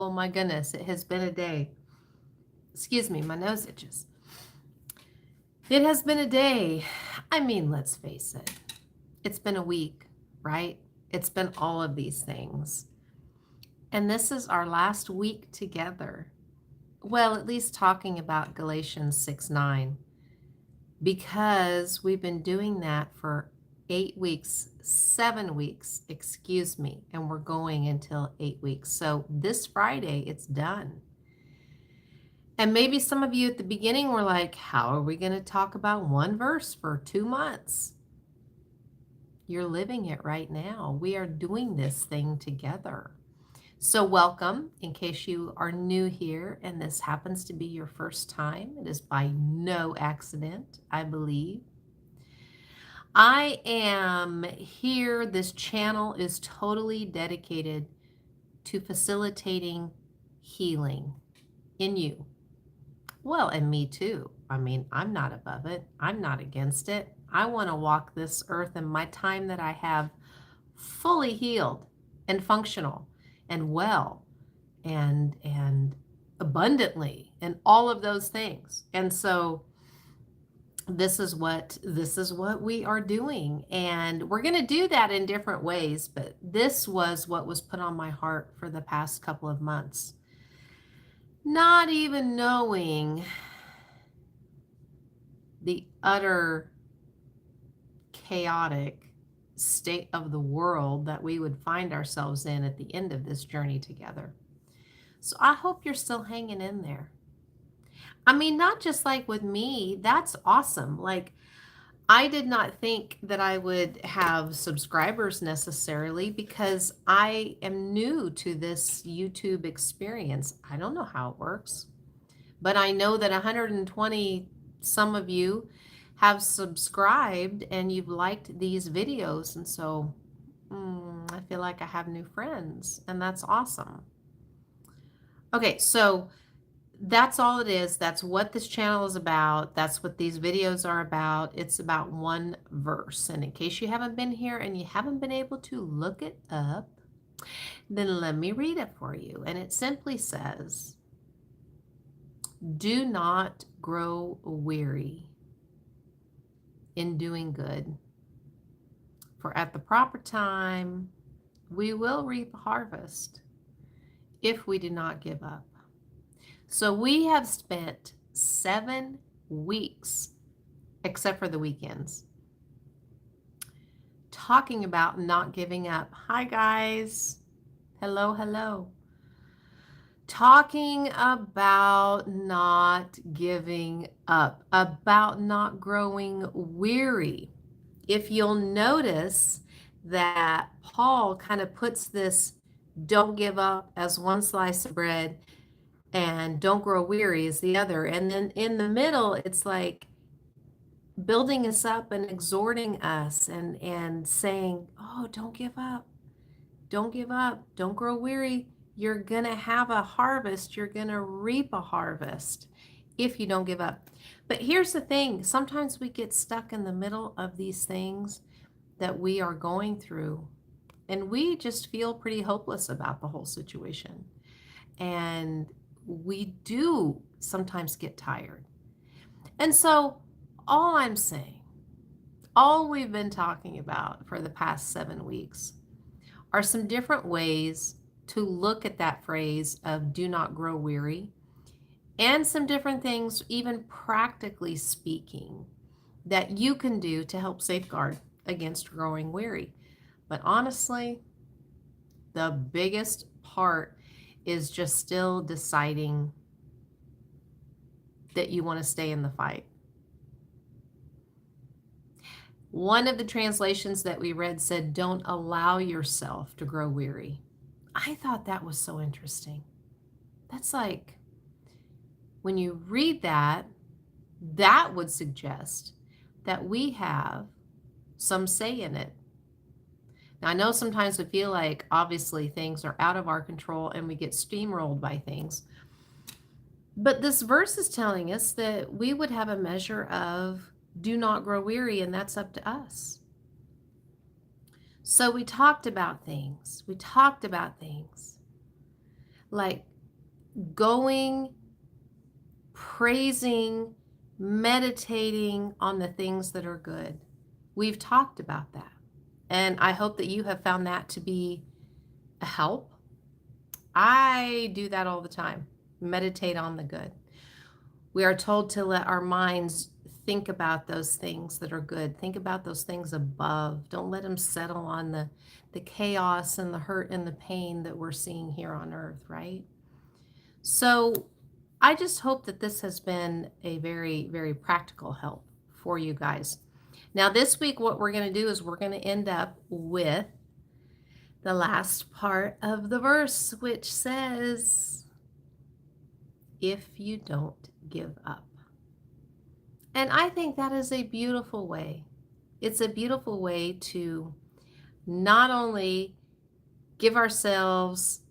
Oh my goodness, it has been a day. Excuse me, my nose itches. It has been a day. I mean, let's face it. It's been a week, right? It's been all of these things. And this is our last week together. Well, at least talking about Galatians 6:9, because we've been doing that for 8 weeks, 7 weeks, excuse me, and we're going until 8 weeks. So this Friday, it's done. And maybe some of you at the beginning were like, how are we going to talk about one verse for 2 months? You're living it right now. We are doing this thing together. So, welcome in case you are new here and this happens to be your first time. It is by no accident, I believe. I am here. This channel is totally dedicated to facilitating healing in you. Well, and me too. I mean, I'm not above it. I'm not against it. I want to walk this earth in my time that I have fully healed and functional and well and abundantly and all of those things. And so this is what we are doing, and we're going to do that in different ways, but this was what was put on my heart for the past couple of months. Not even knowing the utter chaotic state of the world that we would find ourselves in at the end of this journey together. So I hope you're still hanging in there. I mean, not just like with me, that's awesome. Like, I did not think that I would have subscribers necessarily because I am new to this YouTube experience. I don't know how it works, but I know that 120 some of you have subscribed and you've liked these videos. And so I feel like I have new friends, and that's awesome. Okay, so that's all it is. That's what this channel is about. That's what these videos are about. It's about one verse. And in case you haven't been here and you haven't been able to look it up, then let me read it for you. And it simply says, do not grow weary in doing good, for at the proper time we will reap a harvest if we do not give up. So we have spent 7 weeks, except for the weekends, talking about not giving up. Hi, guys. Hello, hello. Talking about not giving up, about not growing weary. If you'll notice that Paul kind of puts this don't give up as one slice of bread and don't grow weary is the other. And then in the middle, it's like building us up and exhorting us and saying, oh, don't give up. Don't give up. Don't grow weary. You're going to have a harvest. You're going to reap a harvest if you don't give up. But here's the thing. Sometimes we get stuck in the middle of these things that we are going through, and we just feel pretty hopeless about the whole situation. And we do sometimes get tired. And so all I'm saying, all we've been talking about for the past 7 weeks are some different ways to look at that phrase of do not grow weary, and some different things, even practically speaking, that you can do to help safeguard against growing weary. But honestly, the biggest part is just still deciding that you want to stay in the fight. One of the translations that we read said, don't allow yourself to grow weary. I thought that was so interesting. That's like, when you read that, that would suggest that we have some say in it. Now, I know sometimes we feel like obviously things are out of our control and we get steamrolled by things. But this verse is telling us that we would have a measure of do not grow weary, and that's up to us. So we talked about things. Like going, praising, meditating on the things that are good. We've talked about that. And I hope that you have found that to be a help. I do that all the time. Meditate on the good. We are told to let our minds think about those things that are good. Think about those things above. Don't let them settle on the chaos and the hurt and the pain that we're seeing here on earth, right? So I just hope that this has been a very, very practical help for you guys. Now, this week, what we're going to do is we're going to end up with the last part of the verse, which says, if you don't give up. And I think that is a beautiful way. It's a beautiful way to not only give ourselves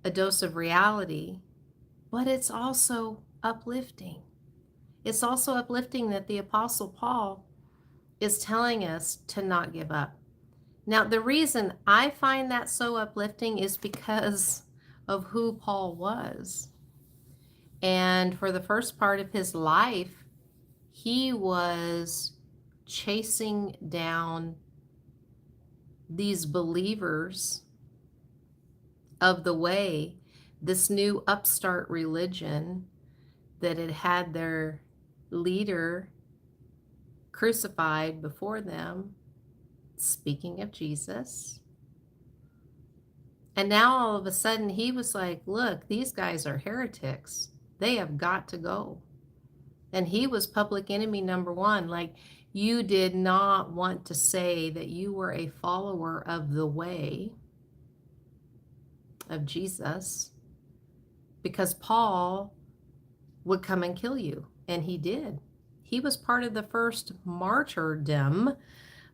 a dose of reality, but it's also uplifting. It's also uplifting that the Apostle Paul is telling us to not give up. Now, the reason I find that so uplifting is because of who Paul was. And for the first part of his life, he was chasing down these believers of the way, this new upstart religion that had had their leader crucified before them, speaking of Jesus. And now all of a sudden he was like, look, these guys are heretics. They have got to go. And he was public enemy number one. Like, you did not want to say that you were a follower of the way of Jesus, because Paul would come and kill you. And he did. He was part of the first martyrdom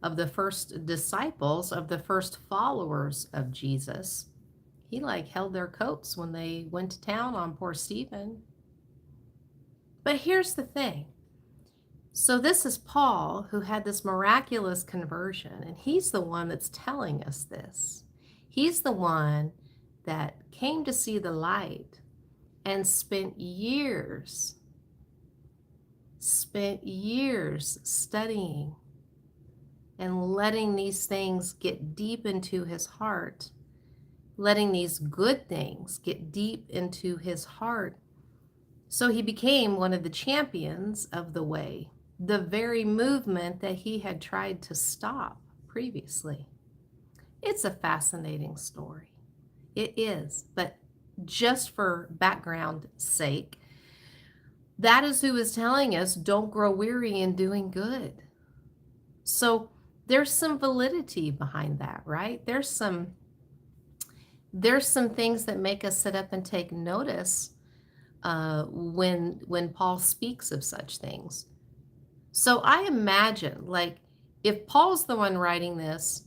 of the first disciples, of the first followers of Jesus. He like held their coats when they went to town on poor Stephen. But here's the thing. So this is Paul, who had this miraculous conversion, and he's the one that's telling us this. He's the one that came to see the light and spent years studying and letting these things get deep into his heart, letting these good things get deep into his heart. So he became one of the champions of the way, the very movement that he had tried to stop previously. It's a fascinating story. It is, but just for background sake, that is who is telling us don't grow weary in doing good. So there's some validity behind that, right? There's some things that make us sit up and take notice when Paul speaks of such things. So I imagine, like, if Paul's the one writing this,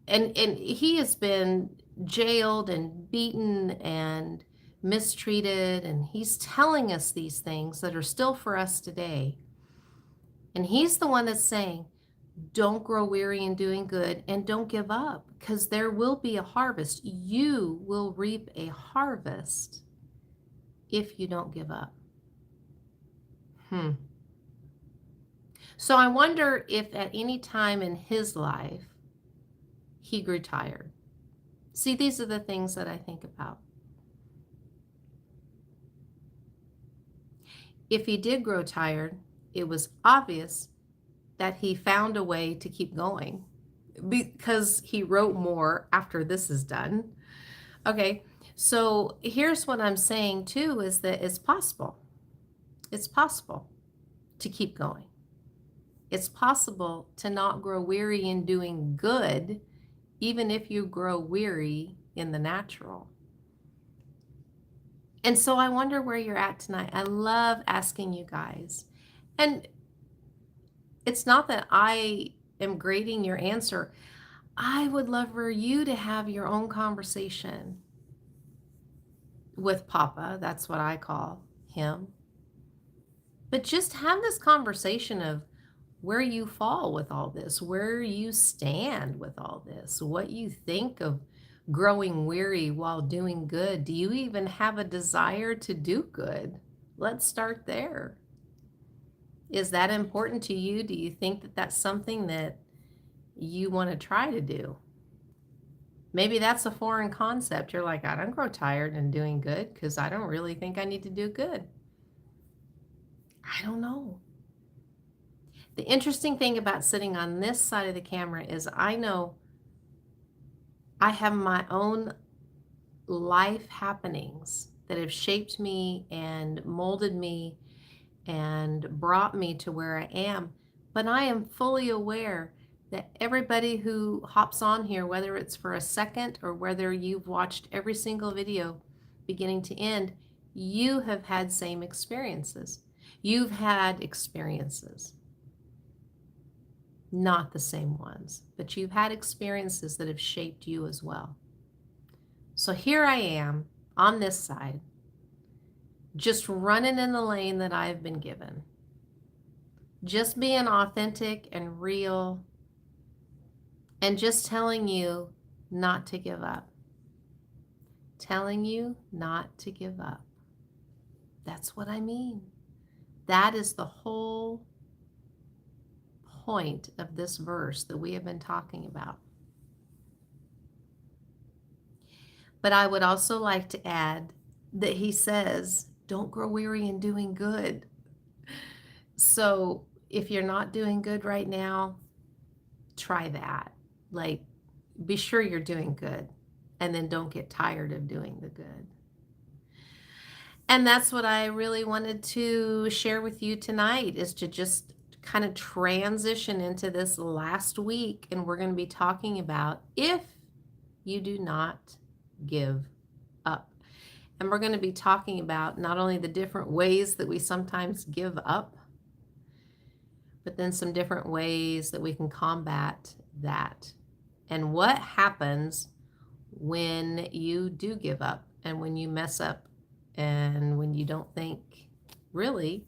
and he has been jailed and beaten and mistreated, and he's telling us these things that are still for us today. And he's the one that's saying, don't grow weary in doing good and don't give up, because there will be a harvest. You will reap a harvest if you don't give up. So I wonder if at any time in his life he grew tired. See, these are the things that I think about. If he did grow tired, it was obvious that he found a way to keep going, because he wrote more after this is done. Okay, so here's what I'm saying too, is that it's possible. It's possible to keep going. It's possible to not grow weary in doing good, even if you grow weary in the natural. And so I wonder where you're at tonight. I love asking you guys. And it's not that I am grading your answer. I would love for you to have your own conversation with Papa. That's what I call him. But just have this conversation of where you fall with all this, where you stand with all this, what you think of growing weary while doing good? Do you even have a desire to do good? Let's start there. Is that important to you? Do you think that that's something that you want to try to do? Maybe that's a foreign concept. You're like, I don't grow tired in doing good because I don't really think I need to do good. I don't know. The interesting thing about sitting on this side of the camera is I know I have my own life happenings that have shaped me and molded me and brought me to where I am. But I am fully aware that everybody who hops on here, whether it's for a second or whether you've watched every single video beginning to end, you have had same experiences. You've had experiences, not the same ones, but you've had experiences that have shaped you as well. So here I am on this side, just running in the lane that I've been given. Just being authentic and real and just telling you not to give up. Telling you not to give up. That's what I mean. That is the whole point of this verse that we have been talking about. But I would also like to add that he says, don't grow weary in doing good. So if you're not doing good right now, try that. Like, be sure you're doing good, and then don't get tired of doing the good. And that's what I really wanted to share with you tonight, is to just kind of transition into this last week, and we're going to be talking about if you do not give up. And we're going to be talking about not only the different ways that we sometimes give up, but then some different ways that we can combat that. And what happens when you do give up and when you mess up and when you don't think really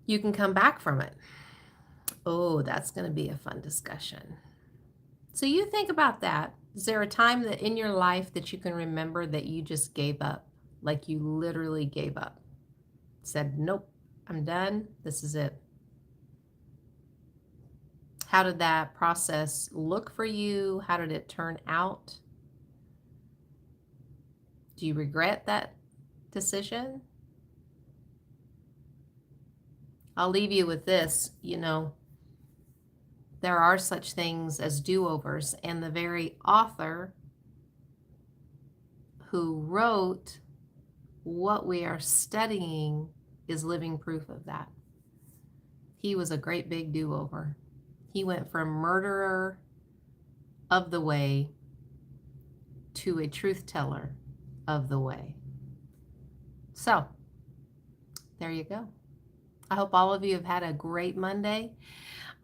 you can come back from it. Oh, that's going to be a fun discussion. So you think about that. Is there a time that in your life that you can remember that you just gave up? Like you literally gave up? Said, nope, I'm done. This is it. How did that process look for you? How did it turn out? Do you regret that decision? I'll leave you with this, there are such things as do-overs, and the very author who wrote what we are studying is living proof of that. He was a great big do-over. He went from murderer of the way to a truth teller of the way. So, there you go. I hope all of you have had a great Monday.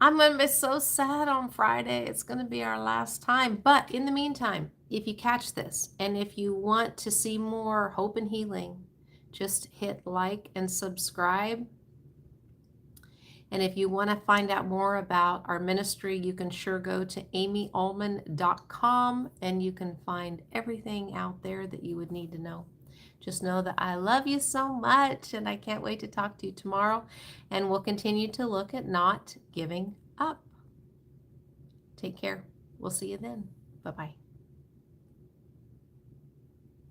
I'm going to be so sad on Friday. It's going to be our last time. But in the meantime, if you catch this and if you want to see more hope and healing, just hit like and subscribe. And if you want to find out more about our ministry, you can sure go to amyallmon.com and you can find everything out there that you would need to know. Just know that I love you so much, and I can't wait to talk to you tomorrow. And we'll continue to look at not giving up. Take care. We'll see you then. Bye-bye.